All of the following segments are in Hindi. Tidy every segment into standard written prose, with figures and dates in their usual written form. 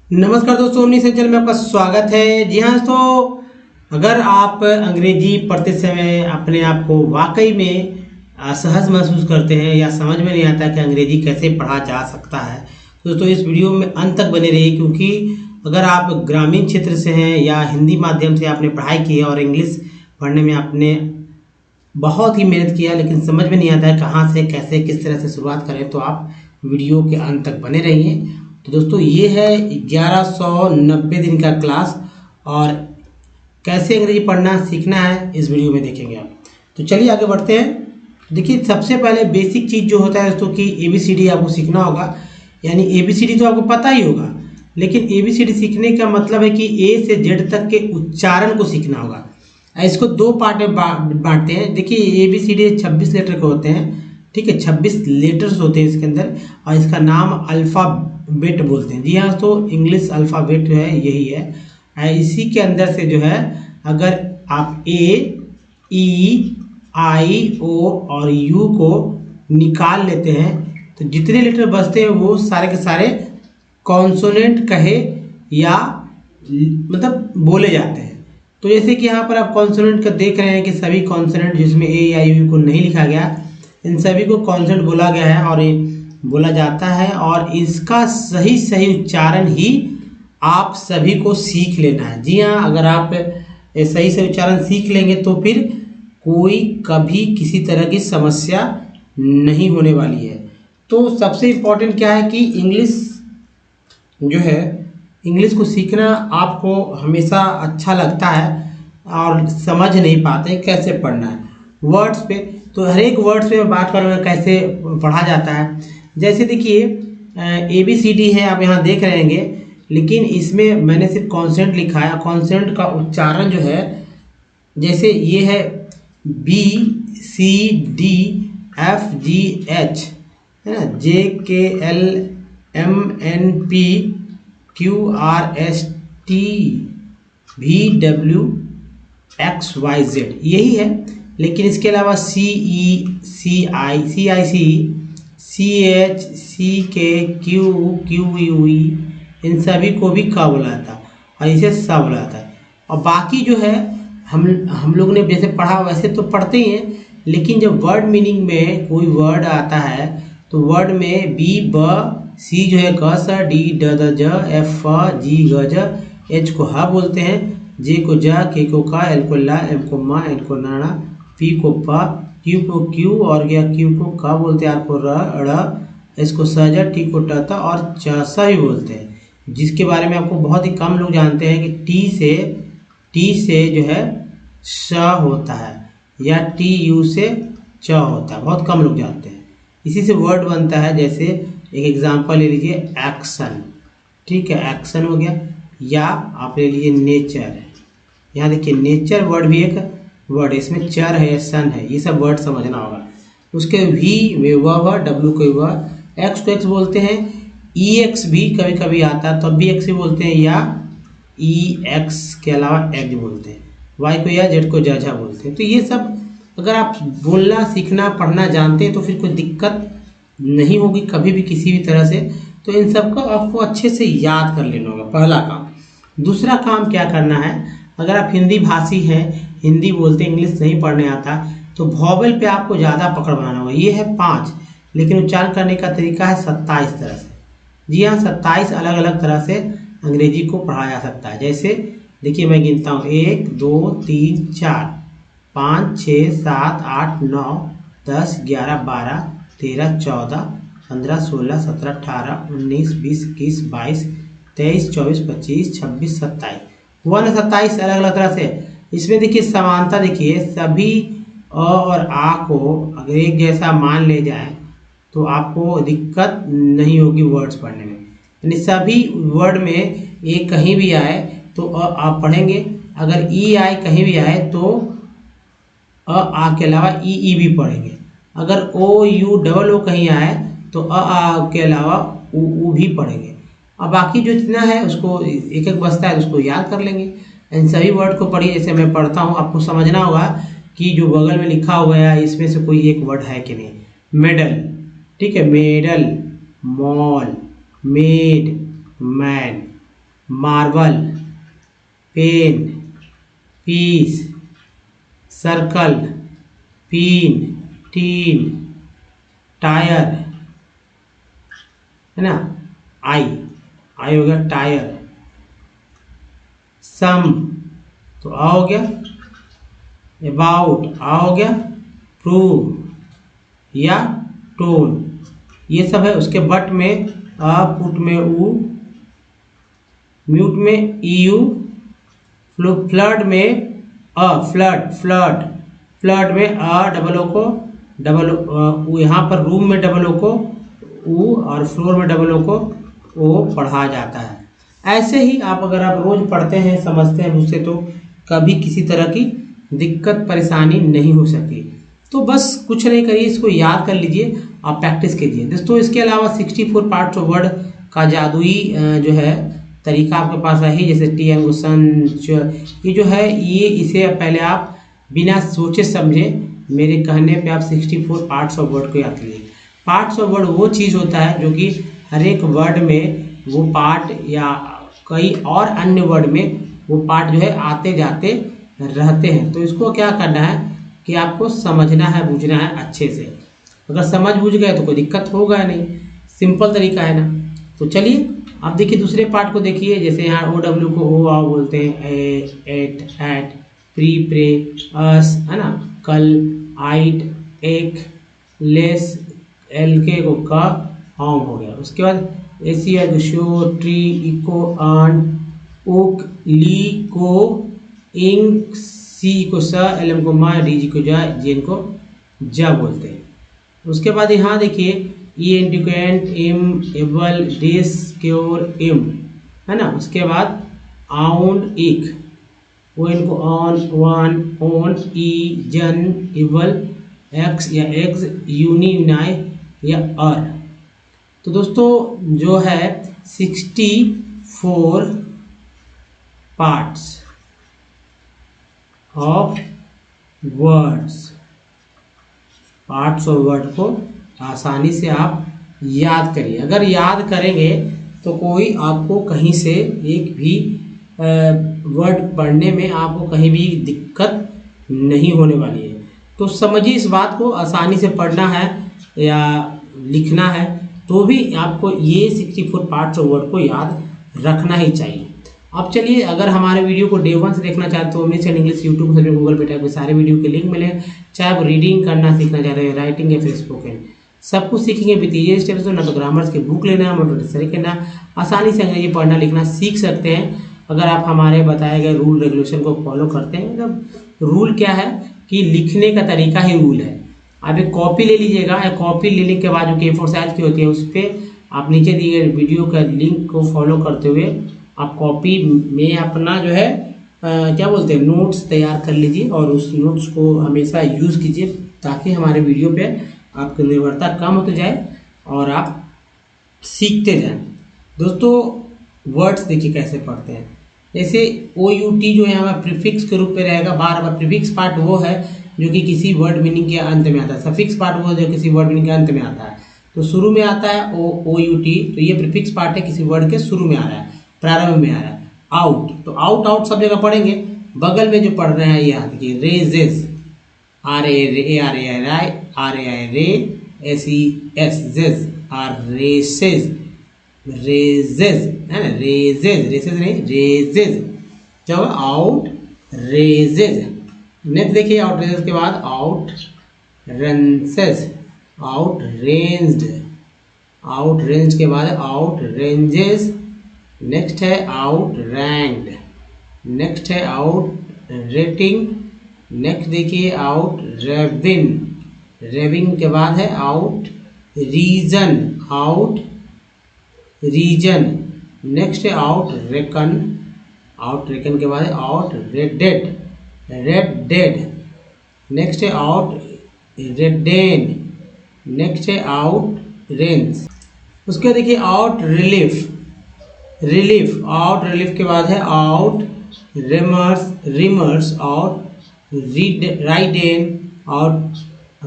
नमस्कार दोस्तों, ओमनी संचल में आपका स्वागत है। जी हाँ दोस्तों, अगर आप अंग्रेजी पढ़ते समय अपने आप को वाकई में असहज महसूस करते हैं या समझ में नहीं आता कि अंग्रेजी कैसे पढ़ा जा सकता है, तो दोस्तों इस वीडियो में अंत तक बने रहिए। क्योंकि अगर आप ग्रामीण क्षेत्र से हैं या हिंदी माध्यम से आपने पढ़ाई की है और इंग्लिश पढ़ने में आपने बहुत ही मेहनत किया लेकिन समझ में नहीं आता है कहाँ से कैसे किस तरह से शुरुआत करें, तो आप वीडियो के अंत तक बने रहिए। तो दोस्तों ये है 1190 दिन का क्लास और कैसे अंग्रेजी पढ़ना सीखना है इस वीडियो में देखेंगे आप। तो चलिए आगे बढ़ते हैं। देखिए, सबसे पहले बेसिक चीज़ जो होता है दोस्तों कि ABCD आपको सीखना होगा। यानी ABCD तो आपको पता ही होगा, लेकिन ABCD सीखने का मतलब है कि A से Z तक के उच्चारण को सीखना होगा। इसको दो पार्ट में बांटते हैं। देखिए, ABCD 26 लेटर के होते हैं, ठीक है, 26 लेटर्स होते हैं इसके अंदर, और इसका नाम अल्फ़ाबेट बोलते हैं। जी हाँ, तो इंग्लिश अल्फ़ाबेट जो है यही है। इसी के अंदर से जो है अगर आप A, E, I, O और U को निकाल लेते हैं तो जितने लेटर बचते हैं वो सारे के सारे कॉन्सोनेंट कहे या मतलब बोले जाते हैं। तो जैसे कि यहाँ पर आप कॉन्सोनेंट का देख रहे हैं कि सभी कॉन्सोनेंट जिसमें A या U को नहीं लिखा गया, इन सभी को कॉन्सोनेंट बोला गया है और ये बोला जाता है, और इसका सही सही उच्चारण ही आप सभी को सीख लेना है। जी हाँ, अगर आप सही से उच्चारण सीख लेंगे तो फिर कोई कभी किसी तरह की समस्या नहीं होने वाली है। तो सबसे इम्पोर्टेंट क्या है कि इंग्लिश जो है, इंग्लिश को सीखना आपको हमेशा अच्छा लगता है और समझ नहीं पाते कैसे पढ़ना है वर्ड्स पे। तो हर एक वर्ड्स पे मैं बात करूँगा कैसे पढ़ा जाता है। जैसे देखिए, ABCD है, आप यहाँ देख रहे होंगे, लेकिन इसमें मैंने सिर्फ कॉन्सेंट लिखा है। कॉन्सेंट का उच्चारण जो है, जैसे ये है BCDFGH, है ना, JKLMNPQRSTVWXYZ यही है। लेकिन इसके अलावा CECICCHCKQQE इन सभी को भी का बोला जाता है और इसे सा बोला जाता है। और बाकी जो है हम लोग ने जैसे पढ़ा वैसे तो पढ़ते ही हैं, लेकिन जब वर्ड मीनिंग में कोई वर्ड आता है तो वर्ड में B ब C जो है क स D ड द ज F फ G ग ज H को ह बोलते हैं, J को ज, K को क, L को ला, M को म, N को न, P को प, Q को Q और गया Q को क बोलते हैं, R को र, S को स ज, T को ट त और च स भी बोलते हैं, जिसके बारे में आपको बहुत ही कम लोग जानते हैं कि T से जो है श होता है या TU से च होता है, बहुत कम लोग जानते हैं। इसी से वर्ड बनता है। जैसे एक एग्जांपल ले लीजिए, एक्शन, ठीक है, एक्शन हो गया, या आप ले लीजिए नेचर। यहाँ देखिए नेचर वर्ड भी एक वर्ड है, इसमें चर है, सन है, ये सब वर्ड समझना होगा। उसके V में व, W को व, X को X बोलते हैं, EX भी कभी कभी आता है तब भी X ही बोलते हैं, या EX के अलावा X बोलते हैं, Y को या Z को जा बोलते हैं। तो ये सब अगर आप बोलना सीखना पढ़ना जानते हैं तो फिर कोई दिक्कत नहीं होगी कभी भी किसी भी तरह से। तो इन सब को आपको अच्छे से याद कर लेना होगा, पहला काम। दूसरा काम क्या करना है, अगर आप हिंदी भाषी हैं, हिंदी बोलते इंग्लिश नहीं पढ़ने आता, तो वॉवेल पे आपको ज़्यादा पकड़ बनाना होगा। ये है 5, लेकिन उच्चारण करने का तरीका है 27 तरह से। जी हाँ, 27 अलग अलग तरह से अंग्रेजी को पढ़ा जा सकता है। जैसे देखिए, मैं गिनता हूँ, 1 2 3 4 5 6 7 8 9 10 11 12 13 14 15 16 17 18 19 20 21 22 23 24 25 26 27 हुआ ना, 27 अलग अलग तरह से। इसमें देखिए समानता, देखिए सभी अ और आ को अगर एक जैसा मान ले जाए तो आपको दिक्कत नहीं होगी वर्ड्स पढ़ने में। यानी सभी वर्ड में ए कहीं भी आए तो आप पढ़ेंगे, अगर ई आए कहीं भी आए तो आ के अलावा ई भी पढ़ेंगे, अगर ओ यू डबल ओ कहीं आए तो आ के अलावा ऊ भी पढ़ेंगे। अब बाकी जो जितना है उसको एक एक बचता है उसको याद कर लेंगे। इन सभी वर्ड को पढ़िए, जैसे मैं पढ़ता हूँ, आपको समझना होगा कि जो बगल में लिखा हुआ है इसमें से कोई एक वर्ड है कि नहीं। मेडल, ठीक है, medal, mall, maid, man, marble, pen, piece, circle, pin, tin, tyre, है ना, आई हो गया टायर, सम तो आ हो गया, अबाउट आ हो गया, प्रूव या टोन ये सब है। उसके बट में अ, पुट में उ, म्यूट में ईयू, फ्लड में अ, फ्लड में अ डबल ओ को डबल यहाँ पर रूम में डबल ओ को उ और फ्लोर में डबल ओ को ओ पढ़ा जाता है। ऐसे ही आप अगर आप रोज पढ़ते हैं समझते हैं मुझसे तो कभी किसी तरह की दिक्कत परेशानी नहीं हो सकती। तो बस कुछ नहीं करिए, इसको याद कर लीजिए और प्रैक्टिस कीजिए दोस्तों। इसके अलावा 64 पार्ट्स ऑफ वर्ड का जादुई जो है तरीका आपके पास है, जैसे टी एंगो सन, ये जो है ये इसे पहले आप बिना सोचे समझे मेरे कहने पे आप 64 पार्ट्स ऑफ वर्ड को याद करिए। पार्ट्स ऑफ वर्ड वो चीज़ होता है जो कि हर एक वर्ड में वो पार्ट या कई और अन्य वर्ड में वो पार्ट जो है आते जाते रहते हैं। तो इसको क्या करना है कि आपको समझना है, बूझना है अच्छे से। अगर समझ बूझ गए तो कोई दिक्कत होगा नहीं, सिंपल तरीका है ना। तो चलिए अब देखिए दूसरे पार्ट को देखिए, जैसे यहाँ ओ डब्ल्यू को ओ आओ बोलते हैं, एट, एट, प्री, प्रे, अस, है ना, कल, आइट, एक, लेस, एल के को का, ऑम हो गया। उसके बाद एसी शो, ट्री, इको, आन, ओक, ली को, इंक, सी को स, एल एम को मा, डी जी को जा, जेन को जा बोलते हैं। उसके बाद यहाँ देखिए ई एंटिकेंट, इम, एबल, डिस, क्योर, इम, है ना। उसके बाद आउंड, इक, वो इनको ऑन, वन, ओन, ई, जन, इवल, एक्स या एग्स, यूनी, यूनाई या अर। तो दोस्तों जो है 64 पार्ट्स ऑफ वर्ड्स को आसानी से आप याद करिए। अगर याद करेंगे तो कोई आपको कहीं से एक भी वर्ड पढ़ने में आपको कहीं भी दिक्कत नहीं होने वाली है। तो समझिए इस बात को, आसानी से पढ़ना है या लिखना है तो भी आपको ये 64 पार्ट्स ऑफ वर्ड को याद रखना ही चाहिए। अब चलिए अगर हमारे वीडियो को डे 1 से देखना चाहते हो मिस इंग्लिश यूट्यूब पर, गूगल पे टाइप में सारे वीडियो के लिंक मिले, चाहे आप रीडिंग करना सीखना चाह रहे हैं, राइटिंग या फिर स्पोकन, सब कुछ सीखेंगे विद ईजी स्टेप्स। ना तो ग्रामर्स की बुक लेना है, मोटर करना, आसानी से अंग्रेजी पढ़ना लिखना सीख सकते हैं अगर आप हमारे बताए गए रूल रेगुलेशन को फॉलो करते हैं। मतलब रूल क्या है कि लिखने का तरीका ही रूल है। आप एक कॉपी ले लीजिएगा, कॉपी लेने के बाद जो कि A4 साइज की होती है उस पर आप नीचे दिए गए वीडियो का लिंक को फॉलो करते हुए आप कॉपी में अपना जो है क्या बोलते हैं नोट्स तैयार कर लीजिए और उस नोट्स को हमेशा यूज़ कीजिए ताकि हमारे वीडियो पे आपकी निर्भरता कम होती जाए और आप सीखते जाएं। दोस्तों वर्ड्स देखिए कैसे पढ़ते हैं, जैसे OUT जो है हमारा प्रीफिक्स के रूप में रहेगा। बार बार प्रीफिक्स पार्ट वो है जो कि किसी वर्ड मीनिंग के अंत में आता है, सफिक्स पार्ट वो जो किसी वर्ड मीनिंग के अंत में आता है। तो शुरू में आता है OUT, तो ये प्रीफिक्स पार्ट है, किसी वर्ड के शुरू में आ रहा है, प्रारंभ में आ रहा है। आउट, तो आउट सब जगह पढ़ेंगे। बगल में जो पढ़ रहे हैं यहाँ देखिए रेजेस, रेजेस है ना, रेजेस नहीं रेजेस, क्या आउट रेजेस। नेक्स्ट देखिए आउट रेजेस के बाद आउट रेंसेस, आउट रेंज के बाद आउट रेंजेस। नेक्स्ट है आउट रैंक्ड, नेक्स्ट है आउट रेटिंग। नेक्स्ट देखिए आउट रेविंग के बाद है आउट रीजन, नेक्स्ट है आउट रेकन के बाद है आउट रेडेड, नेक्स्ट है आउट रेडेन, नेक्स्ट है आउट रेंस। उसके देखिए आउट रिलीफ, आउट रिलीफ के बाद है outremers, outridden, out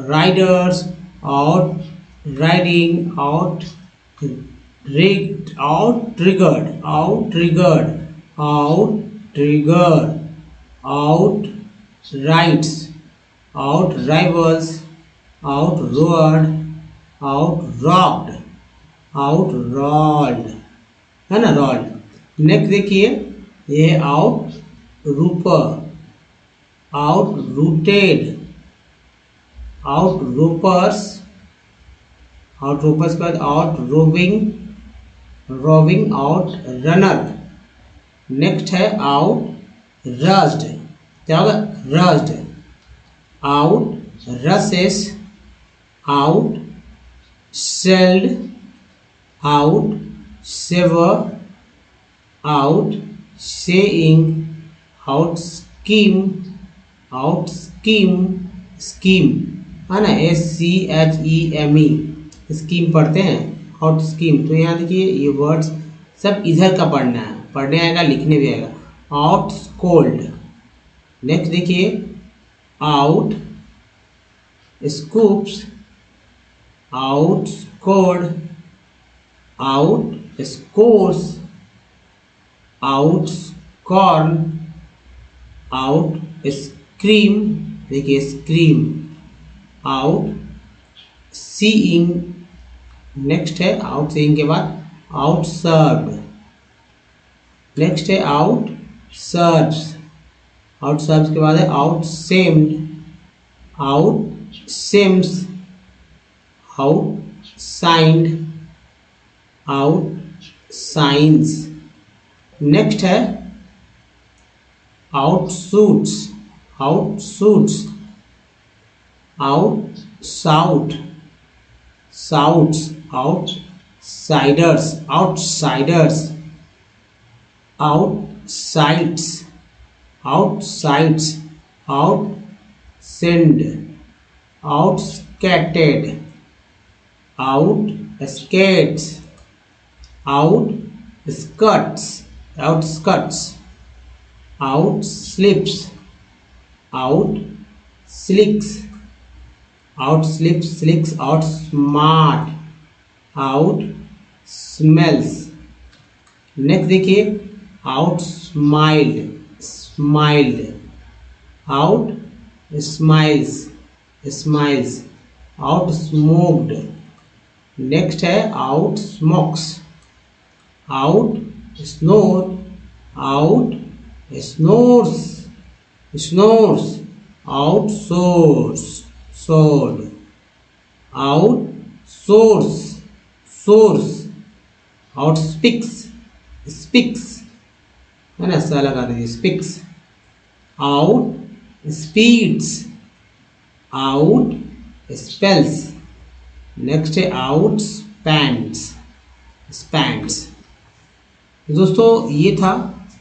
Riders, out riding, out triggered, out triggered, out triggered, out rights, out rivals, out roared, out rocked, out rolled, है ना, rolled। नेक्स्ट देखिए, ये है outrooper, outrooted, outropers, outropers के बाद outroving, roving outrunner. Next है आउट रस्ड, क्या होगा, rushed, outrushes, outsailed, outsaver, outsaying, outscheme, outscheme, scheme है ना, SCHEME, स्कीम पढ़ते हैं, आउट स्कीम। तो यहाँ देखिए ये वर्ड्स सब इधर का पढ़ना है, पढ़ने आएगा लिखने भी आएगा। Outscold. नेक्स्ट देखिए outscoops, outscored, outscores, outscorn, outscream, देखिए स्क्रीम, आउट सीइंग। नेक्स्ट है आउट सीइंग के बाद आउट सर्व्ड। नेक्स्ट है आउट सर्व्स, आउट सर्व्स के बाद है outseemed, outseems, outsigned, outscience. Next है outsuits, outsuits, outshout, shouts, outsiders, outsiders, outsights, outsides, outsend, outscatted, outskates, outskirts, out skirts, outslips, outslicks, outslips, slicks, outsmart, outsmells. Next देखिए outsmiled, smiled, outsmiles, smiles, outsmoked. Next है outsmokes, outsnore, outsnores, snores, outsoars, soared, outsoars, soars, outspeaks, speaks है ना, सा लगा दीजिए, speaks, outspeeds, outspells. Next है आउट स्पैंड्स, स्पैंड्स। दोस्तों ये था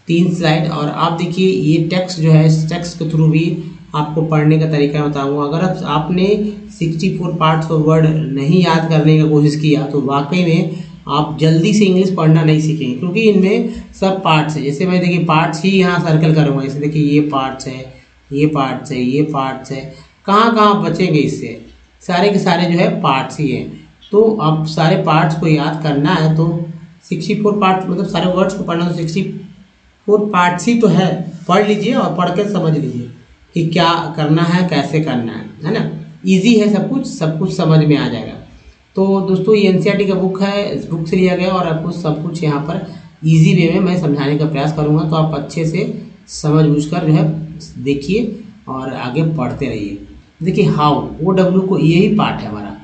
3 स्लाइड, और आप देखिए ये टेक्स्ट जो है, इस टेक्स्ट के थ्रू भी आपको पढ़ने का तरीका बताऊंगा। अगर आपने 64 पार्ट्स ऑफ वर्ड नहीं याद करने का कोशिश किया तो वाकई में आप जल्दी से इंग्लिश पढ़ना नहीं सीखेंगे, क्योंकि इनमें सब पार्ट्स है। जैसे मैं देखिए पार्ट्स ही यहाँ सर्कल करूँगा, जैसे देखिए ये पार्ट्स है, ये पार्ट्स है, ये पार्ट्स है, कहाँ कहाँ बचेंगे इससे, सारे के सारे जो है पार्ट्स ही हैं। तो आप सारे पार्ट्स को याद करना है तो 64 पार्ट मतलब सारे वर्ड्स को पढ़ना, तो 64 पार्ट्स ही तो है, पढ़ लीजिए और पढ़ के समझ लीजिए कि क्या करना है, कैसे करना है ना। इजी है सब कुछ समझ में आ जाएगा। तो दोस्तों ये NCERT का बुक है, इस बुक से लिया गया और आपको सब कुछ यहाँ पर इजी वे में मैं समझाने का प्रयास करूँगा, तो आप अच्छे से समझ बूझ कर जो है देखिए और आगे पढ़ते रहिए। देखिए हाउ, OW को यही पार्ट है हमारा,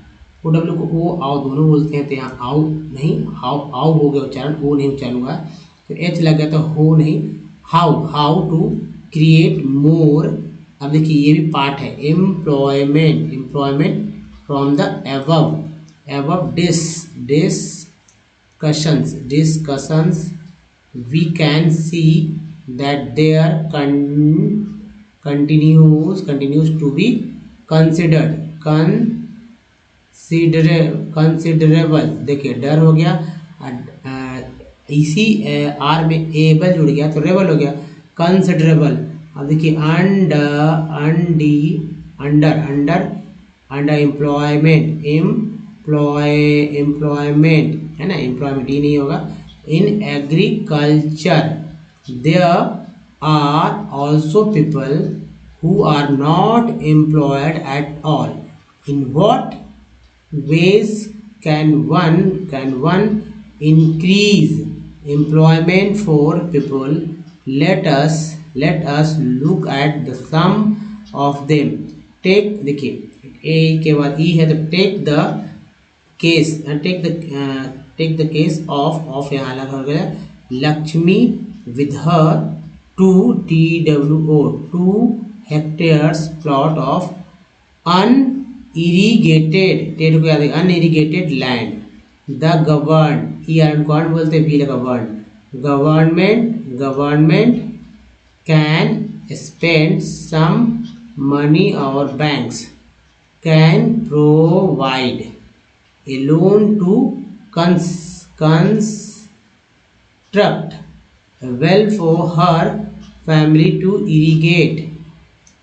OW को ओ आओ दोनों बोलते हैं, तो यहाँ आओ नहीं, हाउ, आओ हो गया उच्चारण, ओ नहीं उच्चारण हुआ, तो H लग गया तो हो नहीं, how, how to create more. अब देखिए ये भी पार्ट है, employment, employment from the above, above discussions, discussions we can see that there continues to be considered, considerable। देखिए डर हो गया, इसी आर में एबल जुड़ गया तो रेबल हो गया, कंसिडरेबल। अब देखिए अंडर एम्प्लॉयमेंट, एम्प्लॉयमेंट है ना, एम्प्लॉयमेंट ये नहीं होगा, in agriculture there are also people who are not employed at all, in what ways can one increase employment for people? Let us look at the sum of them. Take, देखिए ए के बाद ई है तो take the case, take the case of यहाँ अलग हो गया, Lakshmi with her 2 hectares plot of irrigated, टेड को याद है, अनइरीगेटेड लैंड, द गवर्न, ई गवर्न बोलते हैं, बी लगा government can spend some money और banks can provide a loan to construct well for her family to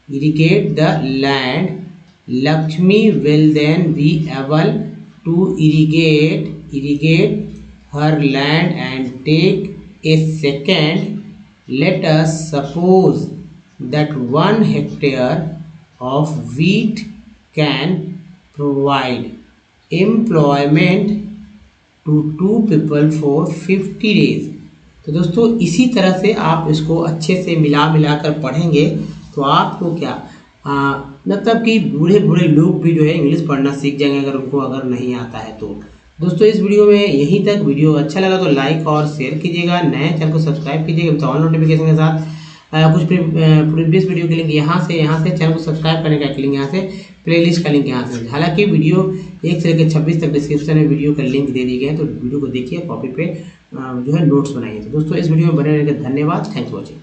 irrigate the land. Lakshmi will then be able to irrigate her land and take a second. Let us suppose that 1 hectare of wheat can provide employment to 2 people for 50 days. तो दोस्तों इसी तरह से आप इसको अच्छे से मिला कर पढ़ेंगे तो आपको क्या मतलब कि बूढ़े लोग भी जो है इंग्लिश पढ़ना सीख जाएंगे अगर नहीं आता है तो। दोस्तों इस वीडियो में यहीं तक। वीडियो अच्छा लगा तो लाइक और शेयर कीजिएगा, नए चैनल को सब्सक्राइब कीजिएगा तो ऑल नोटिफिकेशन के साथ। कुछ प्रीवियस वीडियो के लिंक यहाँ से चैनल को सब्सक्राइब करने का लिंक यहाँ से, प्लेलिस्ट का लिंक यहाँ से। हालांकि वीडियो 1 से लेकर 26 तक डिस्क्रिप्शन में वीडियो का लिंक दे दिए गए हैं, तो वीडियो को देखिए, कॉपी पे जो है नोट्स बनाइए। तो दोस्तों इस वीडियो में बने रहने का धन्यवाद। Thanks for watching.